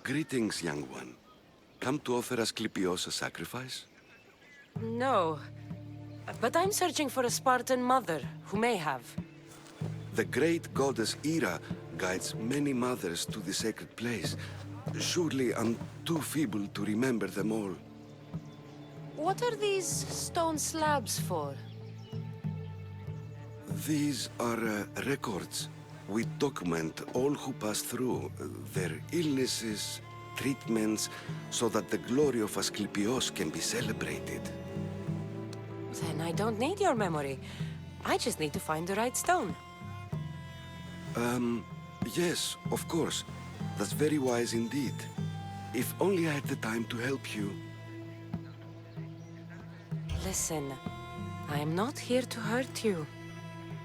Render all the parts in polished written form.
Greetings, young one. Come to offer Asclepios a sacrifice? No. But I'm searching for a Spartan mother who may have. The great goddess Hera guides many mothers to the sacred place. Surely I'm too feeble to remember them all. What are these stone slabs for? These are records. We document all who pass through, their illnesses, treatments, so that the glory of Asclepios can be celebrated. Then I don't need your memory. I just need to find the right stone. Yes, of course. That's very wise indeed. If only I had the time to help you. Listen, I'm not here to hurt you.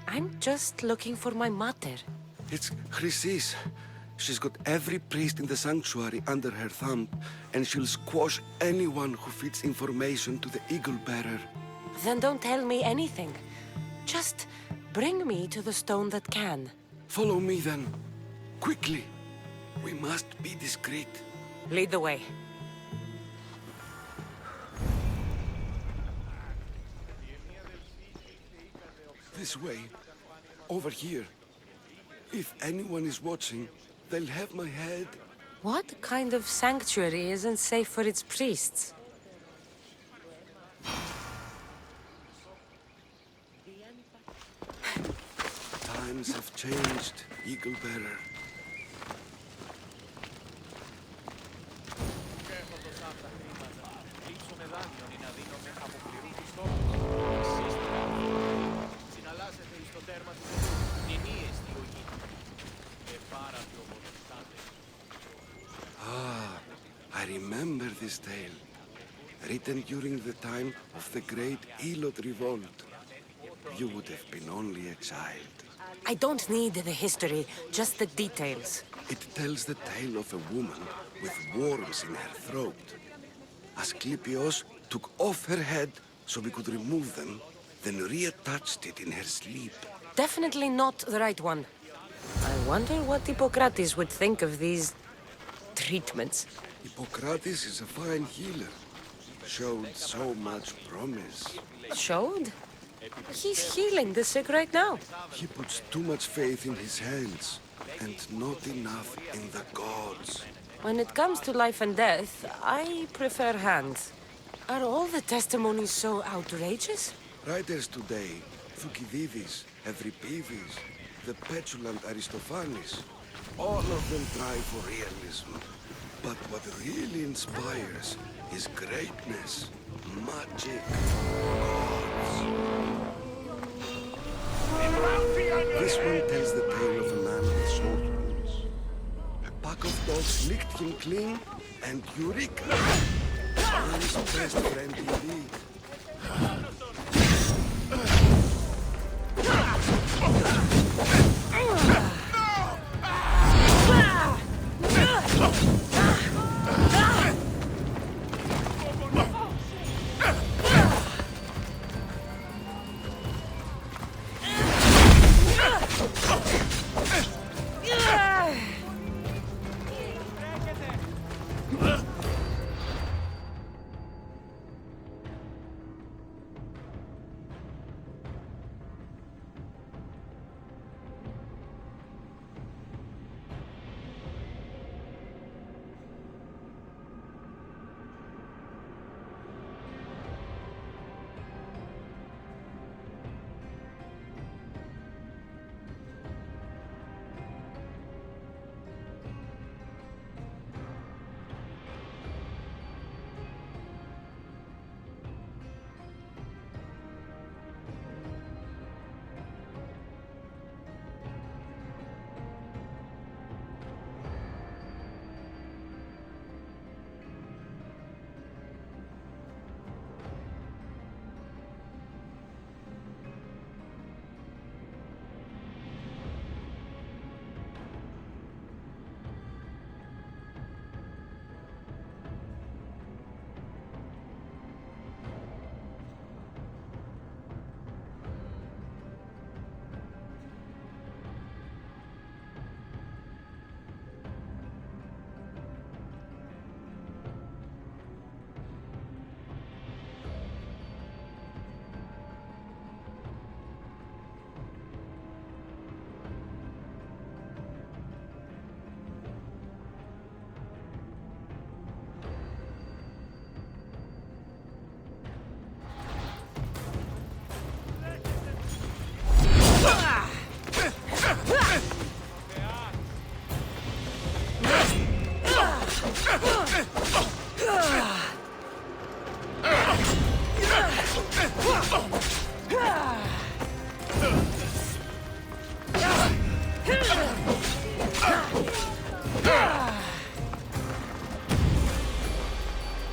I'm just looking for my mother. It's Chrysis. She's got every priest in the sanctuary under her thumb, and she'll squash anyone who feeds information to the Eagle Bearer. Then don't tell me anything. Just bring me to the stone that can. Follow me then. Quickly. We must be discreet. Lead the way. This way. Over here. If anyone is watching, they'll have my head. What kind of sanctuary isn't safe for its priests? Times have changed, Eagle Bearer. I remember this tale, written during the time of the Great Elot Revolt. You would have been only a child. I don't need the history, just the details. It tells the tale of a woman with worms in her throat. Asclepios took off her head so we could remove them, then reattached it in her sleep. Definitely not the right one. I wonder what Hippocrates would think of these treatments. Hippocrates is a fine healer. Showed so much promise. Showed? He's healing the sick right now. He puts too much faith in his hands, and not enough in the gods. When it comes to life and death, I prefer hands. Are all the testimonies so outrageous? Writers today, Thucydides, Euripides, the petulant Aristophanes, all of them try for realism. But what really inspires is greatness, magic, gods. This one tells the tale of a man with sword wounds. A pack of dogs licked him clean, and Eureka! Man's best friend indeed.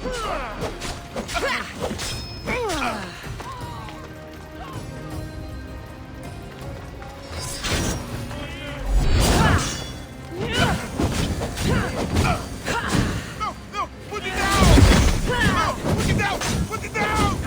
No! Put it down! No! Put it down! Put it down!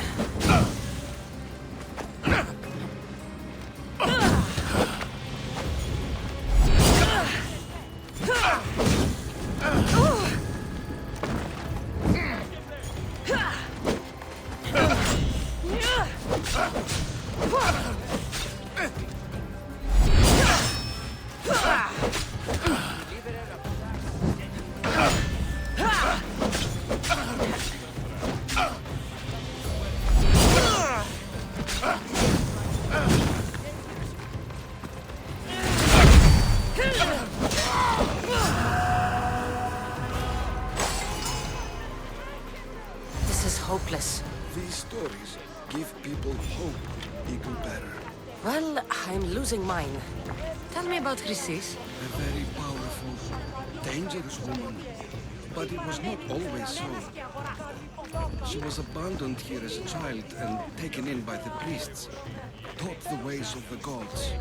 This is hopeless. These stories give people hope, Eagle Bearer. Well, I'm losing mine. Tell me about Chrysis. A very powerful, dangerous woman. But it was not always so. She was abandoned here as a child and taken in by the priests. Taught the ways of the gods.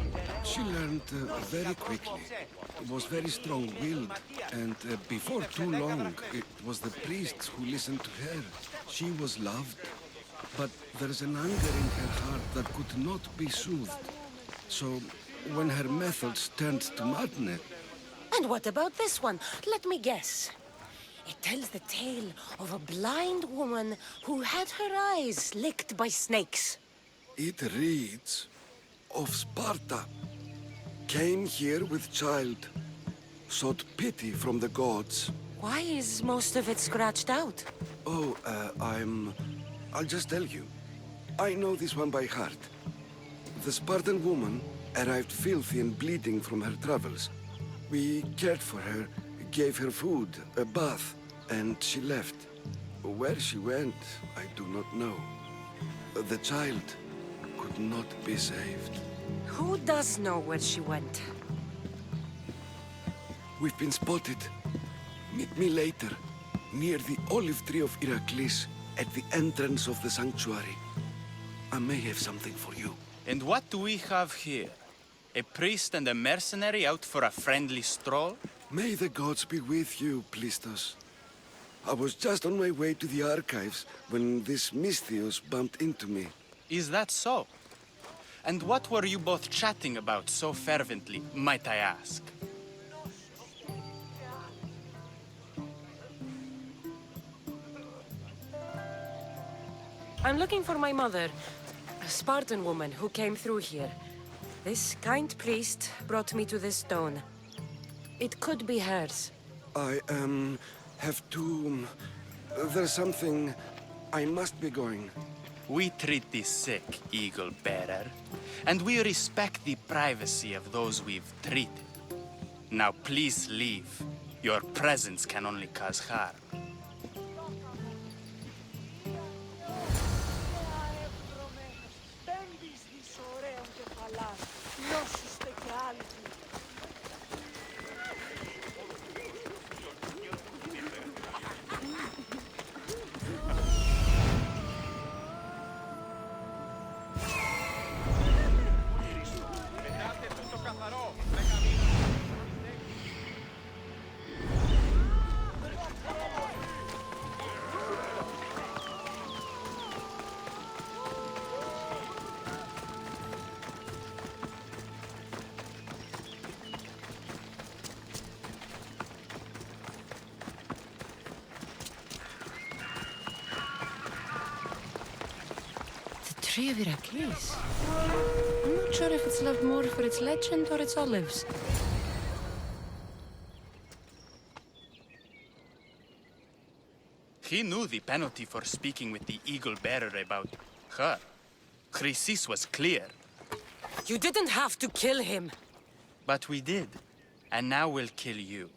She learned very quickly. Was very strong-willed, and before too long, it was the priests who listened to her. She was loved, but there's an anger in her heart that could not be soothed. So, when her methods turned to madness... And what about this one? Let me guess. It tells the tale of a blind woman who had her eyes licked by snakes. It reads of Sparta. Came here with child, sought pity from the gods. Why is most of it scratched out? Oh, I'll just tell you. I know this one by heart. The Spartan woman arrived filthy and bleeding from her travels. We cared for her, gave her food, a bath, and she left. Where she went, I do not know. The child could not be saved. Who does know where she went? We've been spotted. Meet me later, near the olive tree of Iraklis, at the entrance of the sanctuary. I may have something for you. And what do we have here? A priest and a mercenary out for a friendly stroll? May the gods be with you, Plistos. I was just on my way to the archives when this Misthios bumped into me. Is that so? And what were you both chatting about so fervently, might I ask? I'm looking for my mother, a Spartan woman who came through here. This kind priest brought me to this stone. It could be hers. I, have to... there's something... I must be going. We treat the sick, Eagle Bearer, and we respect the privacy of those we've treated. Now please leave. Your presence can only cause harm. Tree of Iraklis. I'm not sure if it's loved more for its legend or its olives. He knew the penalty for speaking with the Eagle Bearer about her. Chrysis was clear. You didn't have to kill him. But we did. And now we'll kill you.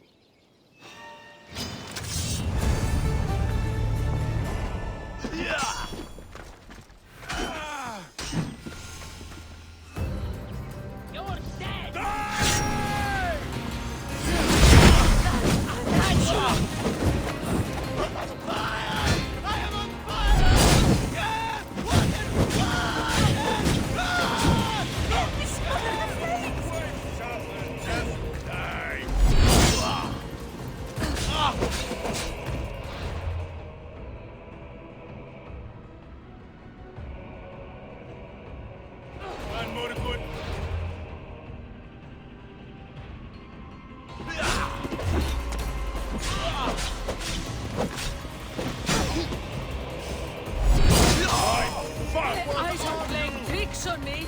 Joke's on me!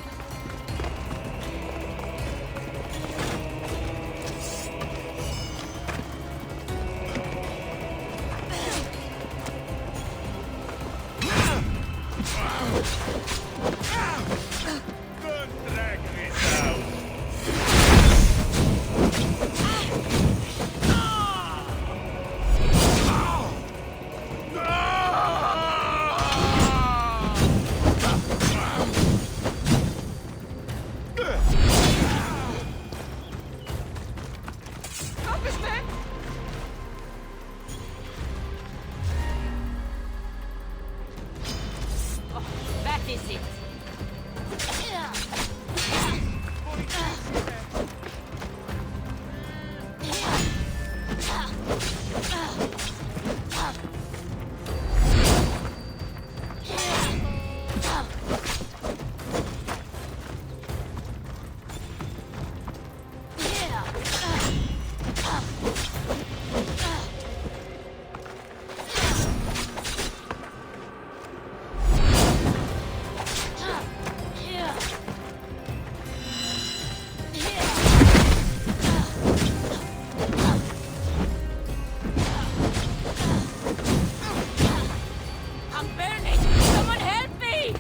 Don't drag me down. That is it. I'm burning! Someone help me!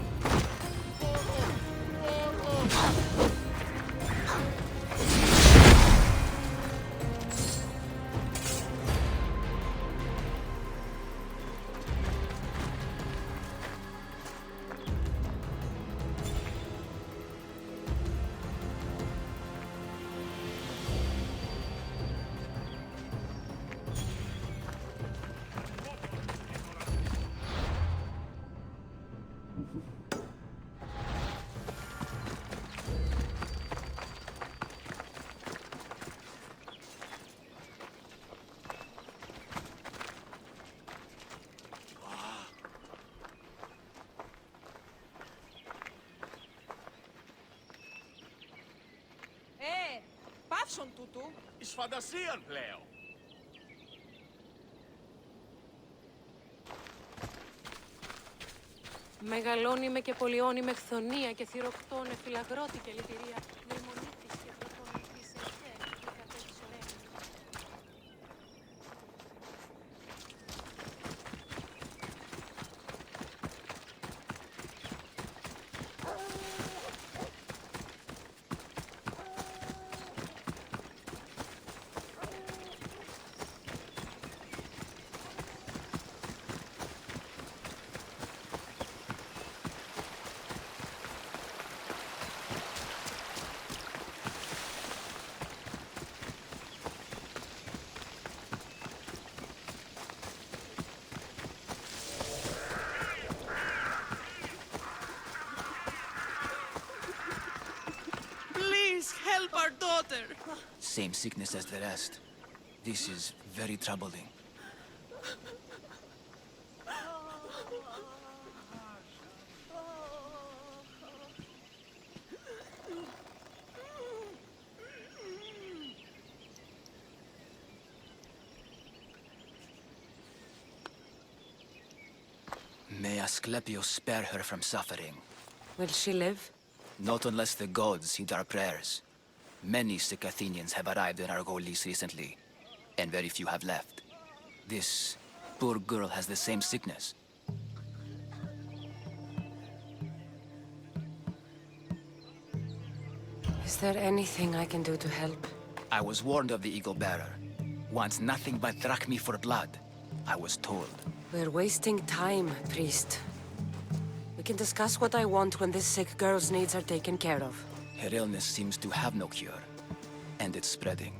Πάυσον τούτου. Εις φαντασίαν πλέον. Μεγαλώνει με και πολιώνει με χθονία και θυροκτώνε φυλαγρώτη και λυτηρία. Με μονίτης και προπονητής ευχέ και κατέχεις ωραία. Help our daughter. Same sickness as the rest. This is very troubling. May Asclepius spare her from suffering. Will she live? Not unless the gods heed our prayers. Many sick Athenians have arrived in Argolis recently, and very few have left. This poor girl has the same sickness. Is there anything I can do to help? I was warned of the Eagle Bearer. Wants nothing but drachmi for blood. I was told. We're wasting time, priest. We can discuss what I want when this sick girl's needs are taken care of. Her illness seems to have no cure, and it's spreading.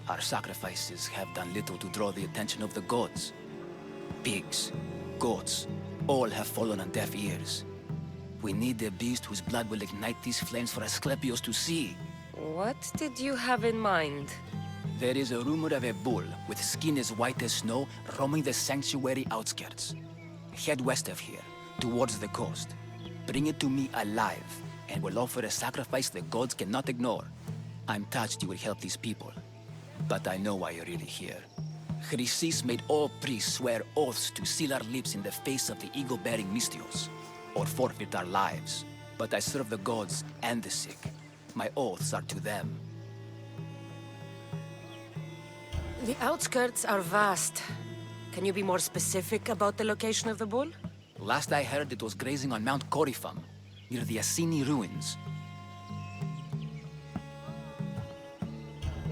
Our sacrifices have done little to draw the attention of the gods. Pigs, goats, all have fallen on deaf ears. We need a beast whose blood will ignite these flames for Asclepius to see. What did you have in mind? There is a rumor of a bull with skin as white as snow roaming the sanctuary outskirts. Head west of here, towards the coast. Bring it to me alive, and we'll offer a sacrifice the gods cannot ignore. I'm touched you will help these people, but I know why you're really here. Chrysis made all priests swear oaths to seal our lips in the face of the eagle-bearing Mystios, or forfeit our lives. but I serve the gods and the sick. My oaths are to them. The outskirts are vast. Can you be more specific about the location of the bull? Last I heard, it was grazing on Mount Corifam, near the Assini ruins.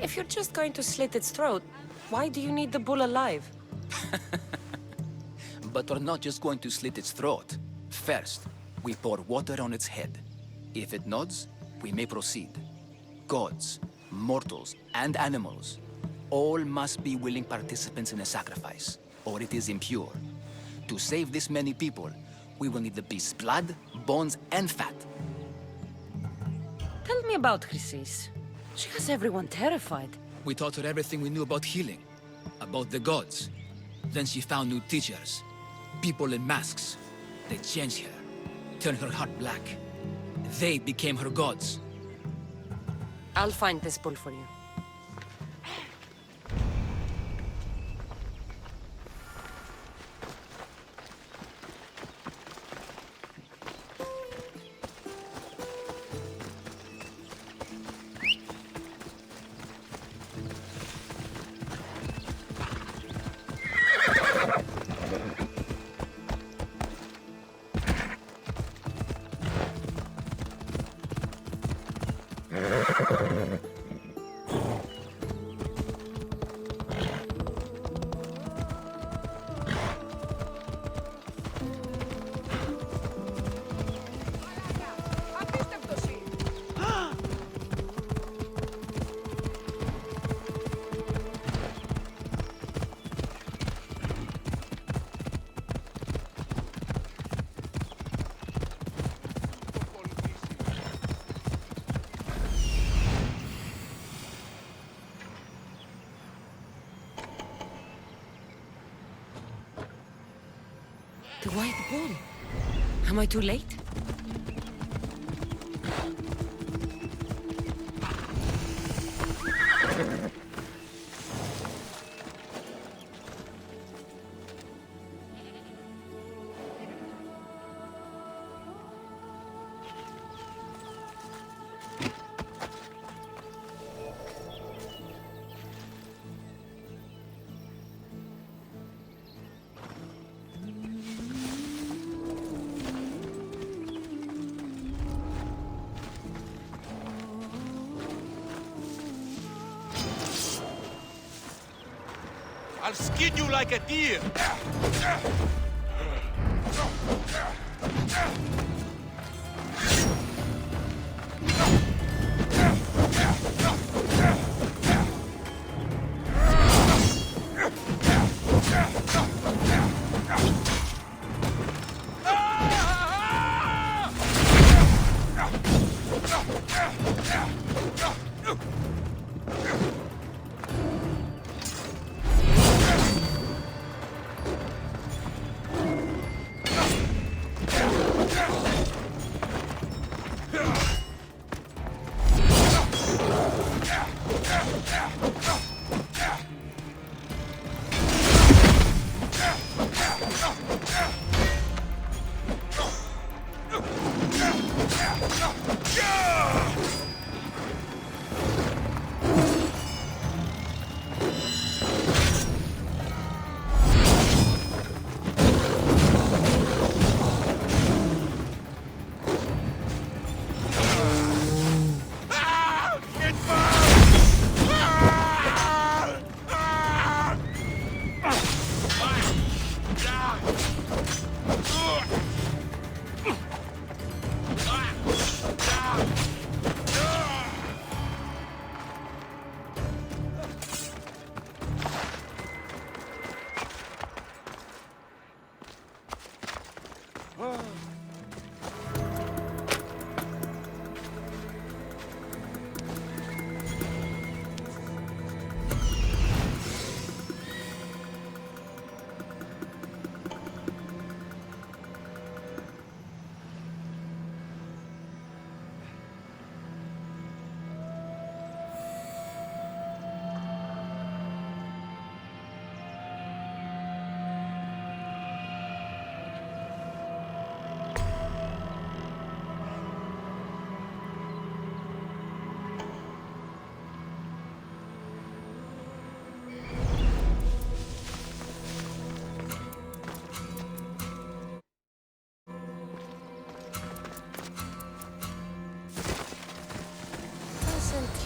If you're just going to slit its throat, why do you need the bull alive? But we're not just going to slit its throat. First, we pour water on its head. If it nods, we may proceed. Gods, mortals, and animals, all must be willing participants in a sacrifice, or it is impure. To save this many people, we will need the beast's blood, bones, and fat. Tell me about Chrysis. She has everyone terrified. We taught her everything we knew about healing, about the gods. Then she found new teachers, people in masks. They changed her, turned her heart black. They became her gods. I'll find this bull for you. The white bull. Am I too late? I'll skin you like a deer!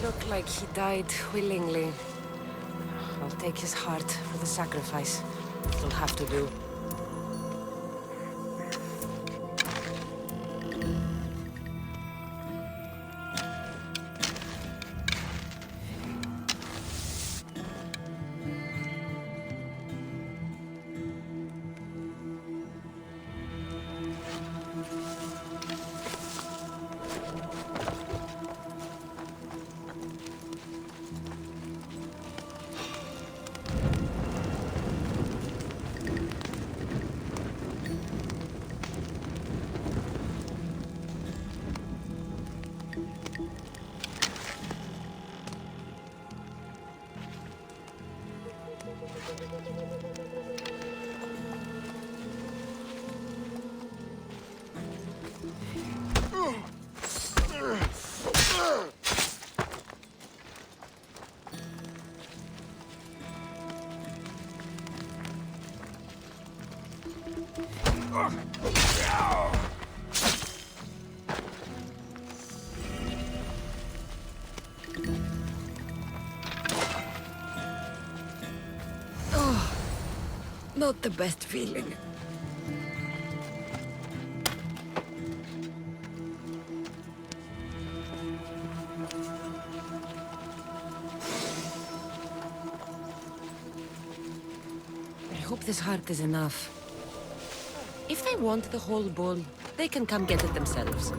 Looked like he died willingly. I'll take his heart for the sacrifice. It'll have to do. Not the best feeling. I hope this heart is enough. If they want the whole bowl, they can come get it themselves.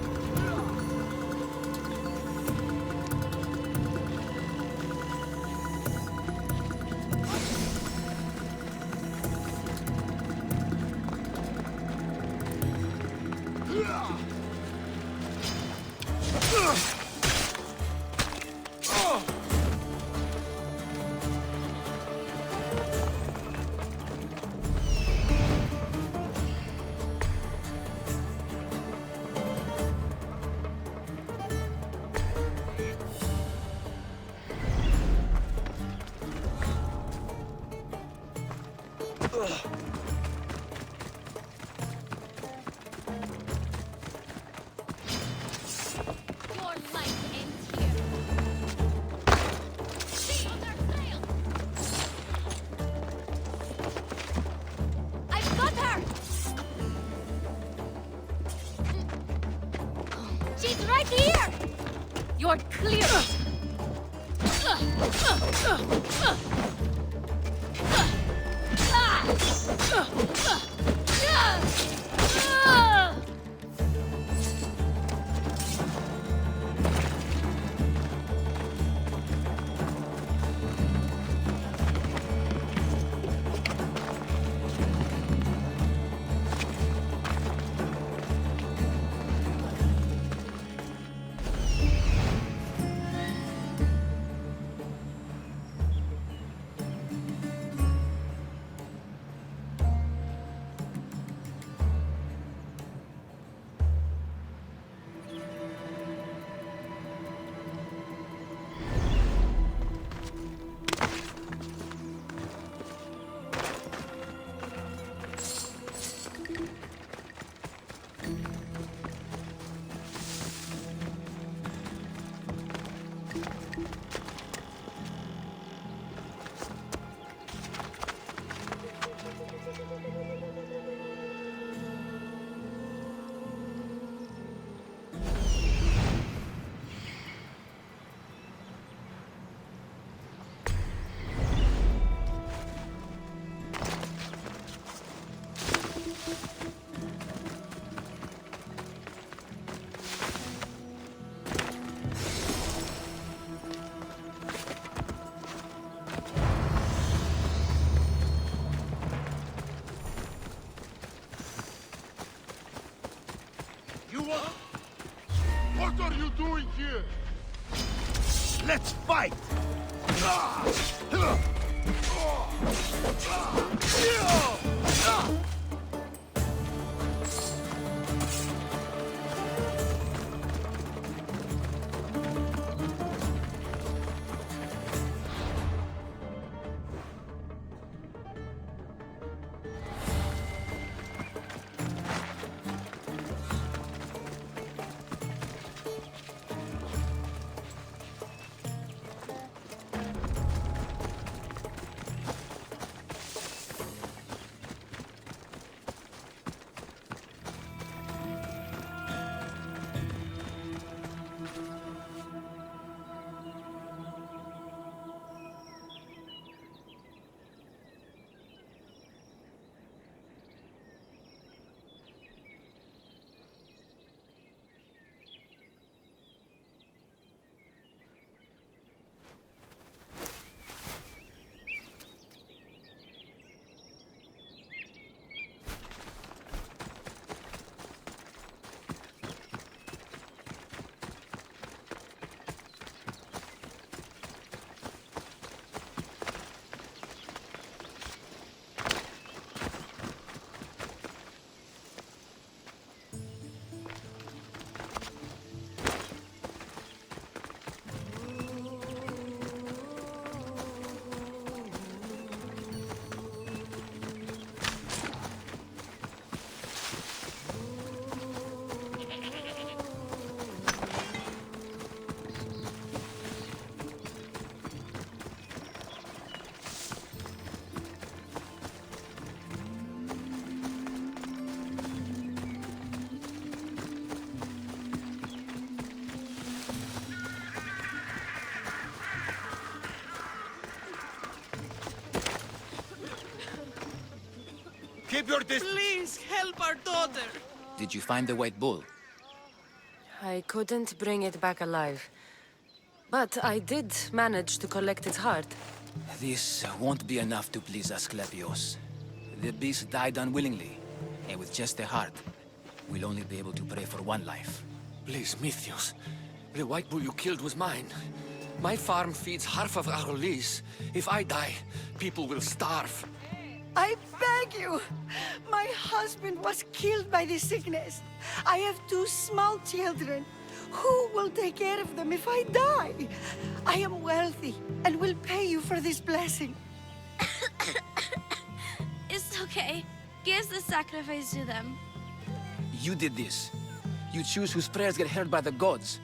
Your life ends here. See on their sail. I've got her. She's right here. You're clear. What are you doing here? Let's fight! Keep your distance. Please help our daughter. Did you find the white bull? I couldn't bring it back alive. But I did manage to collect its heart. This won't be enough to please Asclepios. The beast died unwillingly, and with just a heart, we'll only be able to pray for one life. Please, Mythios. The white bull you killed was mine. My farm feeds half of our lease. If I die, people will starve. I beg you! My husband was killed by this sickness. I have 2 small children. Who will take care of them if I die? I am wealthy and will pay you for this blessing. It's okay. Give the sacrifice to them. You did this. You choose whose prayers get heard by the gods.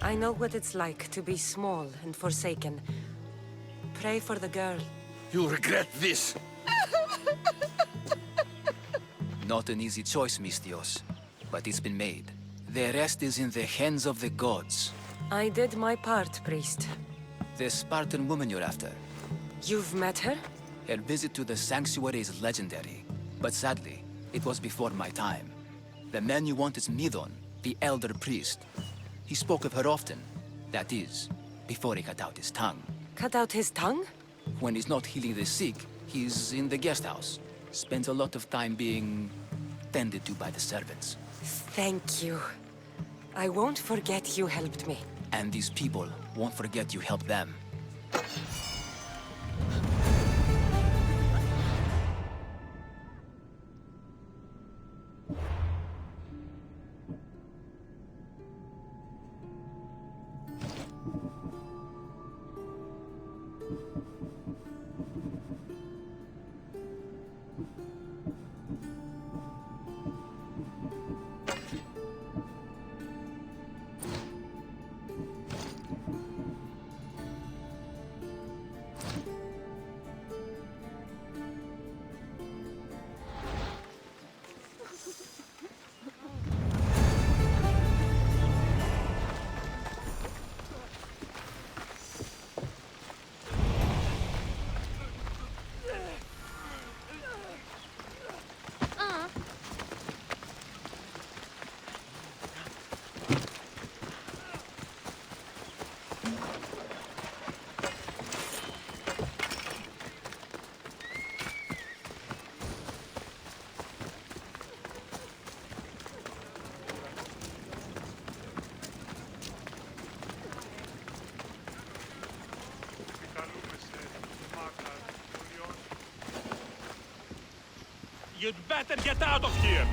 I know what it's like to be small and forsaken. Pray for the girl. You'll regret this. Not an easy choice, Mystios, but it's been made. The rest is in the hands of the gods. I did my part, priest. The Spartan woman you're after. You've met her? Her visit to the sanctuary is legendary, but sadly, it was before my time. The man you want is Midon, the elder priest. He spoke of her often. That is, before he cut out his tongue. Cut out his tongue? When he's not healing the sick, he's in the guest house. Spends a lot of time being tended to by the servants. Thank you. I won't forget you helped me. And these people won't forget you helped them. You'd better get out of here!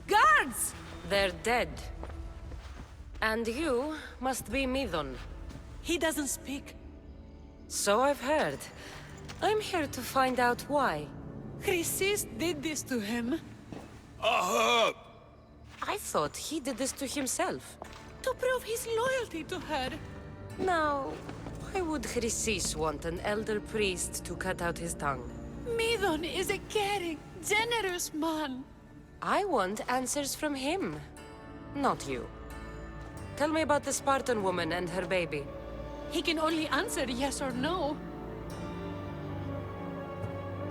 Guards! They're dead. And you must be Midon. He doesn't speak. So I've heard. I'm here to find out why. Chrysis did this to him. I thought he did this to himself. To prove his loyalty to her. Now, why would Chrysis want an elder priest to cut out his tongue? Midon is a caring, generous man. I want answers from him, not you. Tell me about the Spartan woman and her baby. He can only answer yes or no.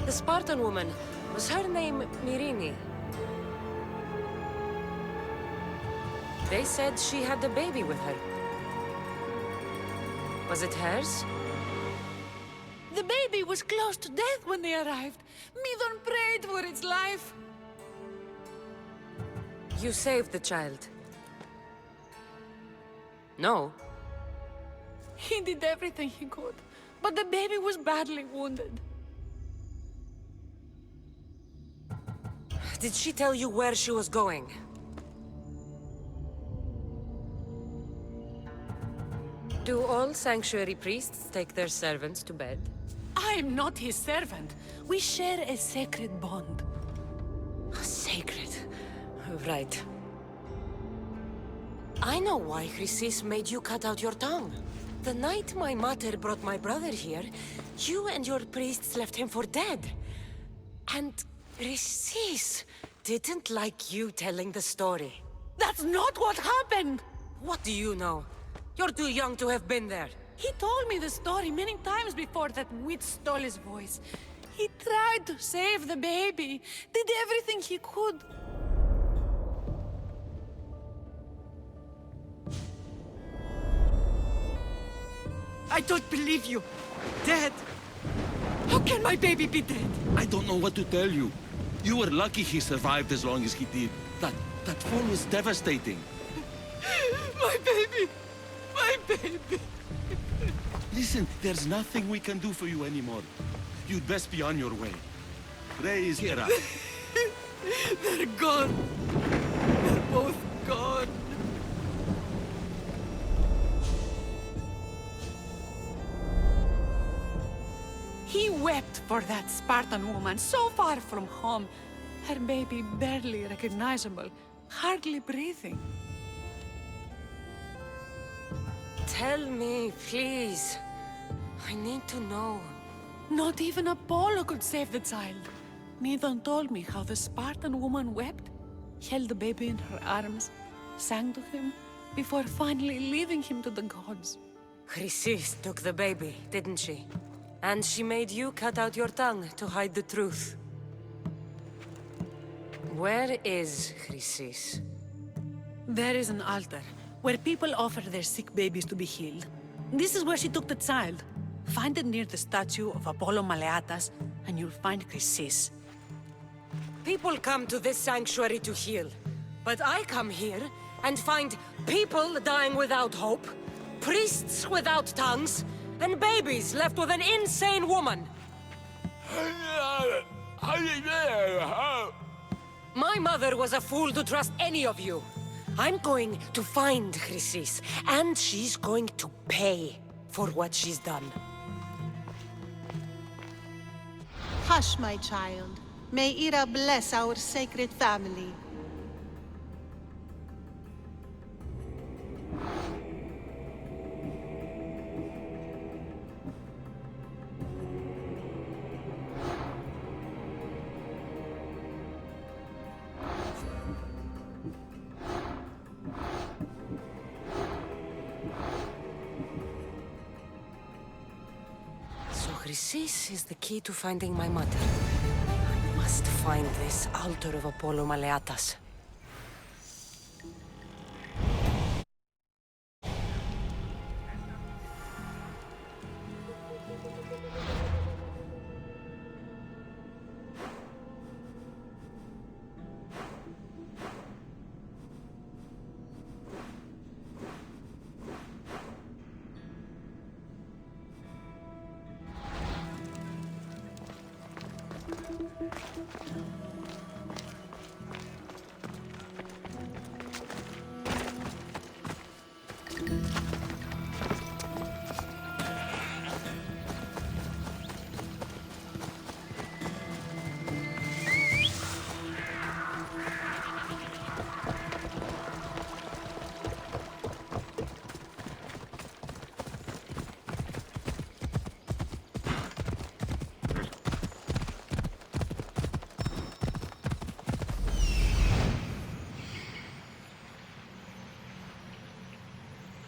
The Spartan woman, was her name Mirini? They said she had a baby with her. Was it hers? The baby was close to death when they arrived. Midon prayed for its life. You saved the child. No. He did everything he could, but the baby was badly wounded. Did she tell you where she was going? Do all sanctuary priests take their servants to bed? I am not his servant. We share a sacred bond. Sacred. Right. I know why Chrysis made you cut out your tongue. The night my mother brought my brother here, you and your priests left him for dead. And Chrysis didn't like you telling the story. That's not what happened! What do you know? You're too young to have been there. He told me the story many times before that witch stole his voice. He tried to save the baby, did everything he could. I don't believe you. Dead? How can my baby be dead? I don't know what to tell you. You were lucky he survived as long as he did. That fall was devastating. My baby! My baby! Listen, there's nothing we can do for you anymore. You'd best be on your way. Ray is here. They're gone. They're both gone. He wept for that Spartan woman so far from home. Her baby barely recognizable, hardly breathing. Tell me, please. I need to know. Not even Apollo could save the child. Midon told me how the Spartan woman wept, held the baby in her arms, sang to him, before finally leaving him to the gods. Chrysis took the baby, didn't she? And she made you cut out your tongue to hide the truth. Where is Chrysis? There is an altar, where people offer their sick babies to be healed. This is where she took the child. Find it near the statue of Apollo Maleatas, and you'll find Chrysis. People come to this sanctuary to heal. But I come here and find people dying without hope, priests without tongues, and babies left with an insane woman. My mother was a fool to trust any of you. I'm going to find Chrysis, and she's going to pay for what she's done. Hush, my child. May Ira bless our sacred family. Risis is the key to finding my mother. I must find this altar of Apollo Maleatas.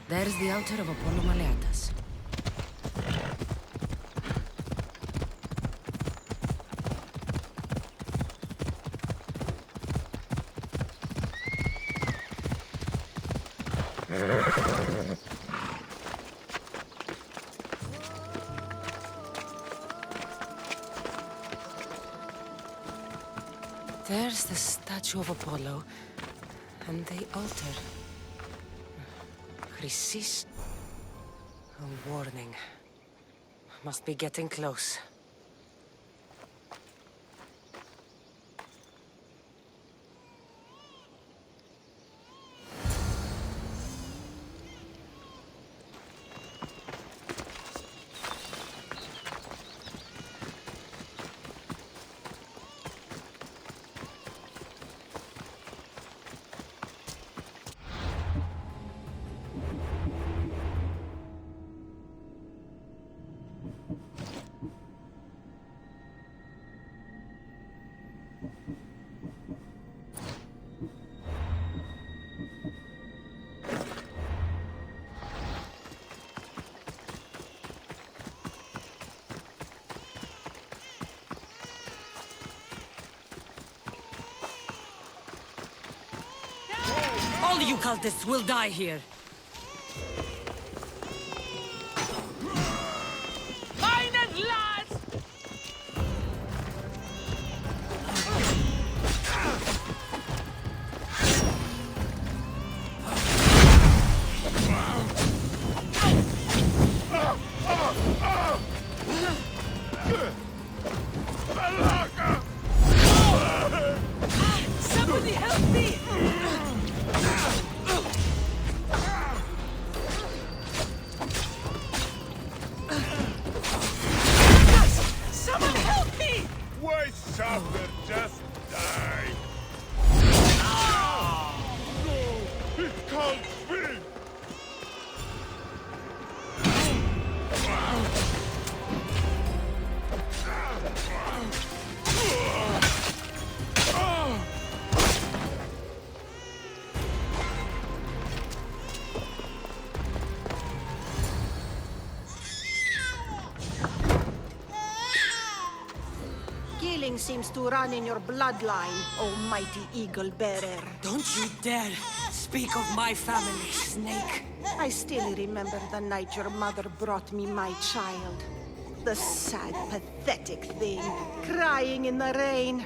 There's the altar of Apollo Maleatas. There's the statue of Apollo, and the altar. Risis. A warning. Must be getting close. All you cultists will die here. Mine at last! Somebody help me! Someone help me! Why suffer? Just die! No! It can't be! Killing seems to run in your bloodline, almighty eagle bearer. Don't you dare speak of my family, Snake. I still remember the night your mother brought me my child. The sad, pathetic thing, crying in the rain.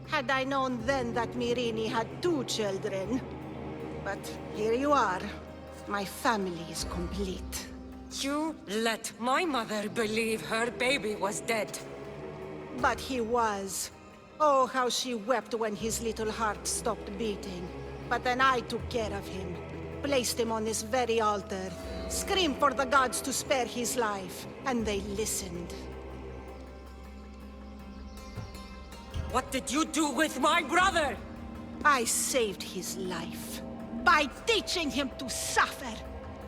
Had I known then that Mirini had 2 children. But here you are. My family is complete. You let my mother believe her baby was dead. But he was. Oh, how she wept when his little heart stopped beating. But then I took care of him. Placed him on this very altar. Screamed for the gods to spare his life. And they listened. What did you do with my brother? I saved his life. By teaching him to suffer.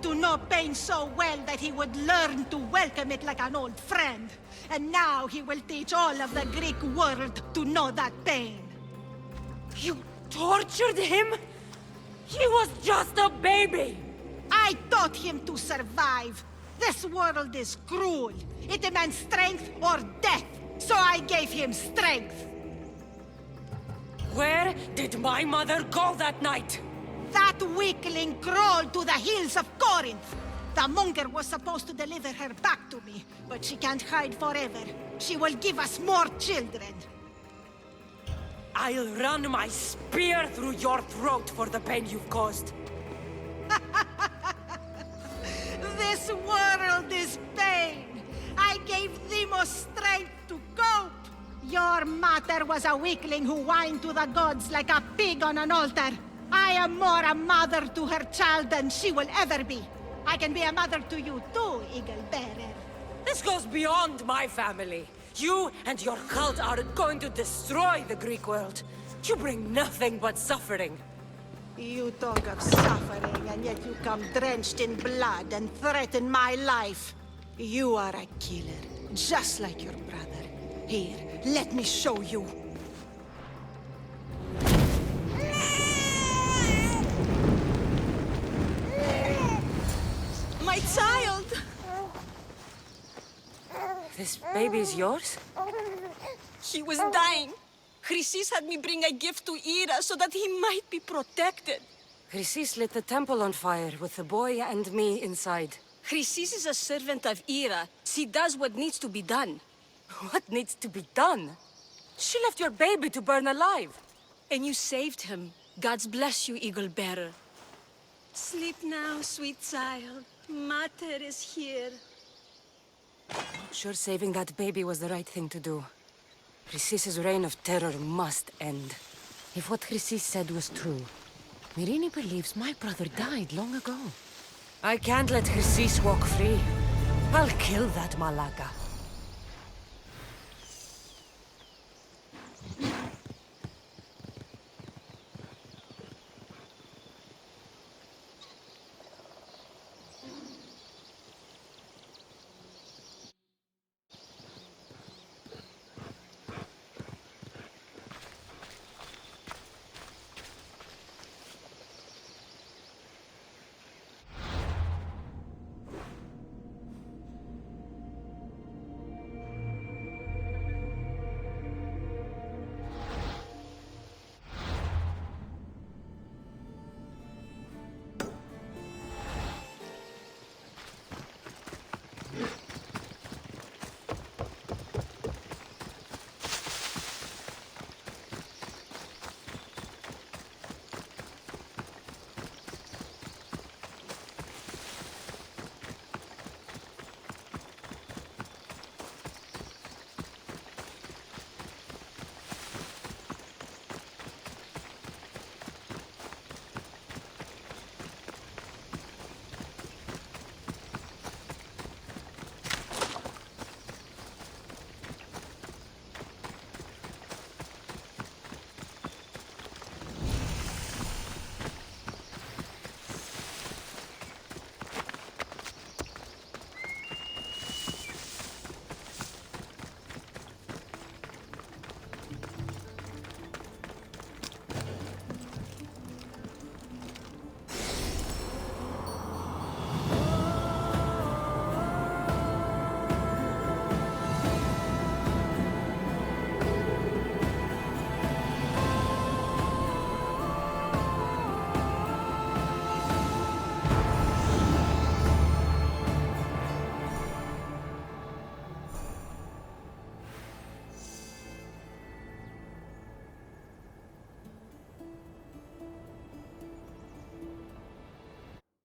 To know pain so well that he would learn to welcome it like an old friend. And now he will teach all of the Greek world to know that pain. You tortured him? He was just a baby! I taught him to survive. This world is cruel. It demands strength or death. So I gave him strength. Where did my mother go that night? That weakling crawled to the hills of Corinth. The monger was supposed to deliver her back to me, but she can't hide forever. She will give us more children. I'll run my spear through your throat for the pain you've caused. This world is pain. I gave Demos strength to cope. Your mother was a weakling who whined to the gods like a pig on an altar. I am more a mother to her child than she will ever be. I can be a mother to you too, Eagle Bearer. This goes beyond my family. You and your cult are going to destroy the Greek world. You bring nothing but suffering. You talk of suffering, and yet you come drenched in blood and threaten my life. You are a killer, just like your brother. Here, let me show you. My child! This baby's yours? He was dying. Chrysis had me bring a gift to Ira so that he might be protected. Chrysis lit the temple on fire with the boy and me inside. Chrysis is a servant of Ira. She does what needs to be done. What needs to be done? She left your baby to burn alive. And you saved him. God's bless you, Eagle Bearer. Sleep now, sweet child. Mater is here. Not sure saving that baby was the right thing to do. Chrysis' reign of terror must end. If what Chrysis said was true, Myrini believes my brother died long ago. I can't let Chrysis walk free. I'll kill that Malaka.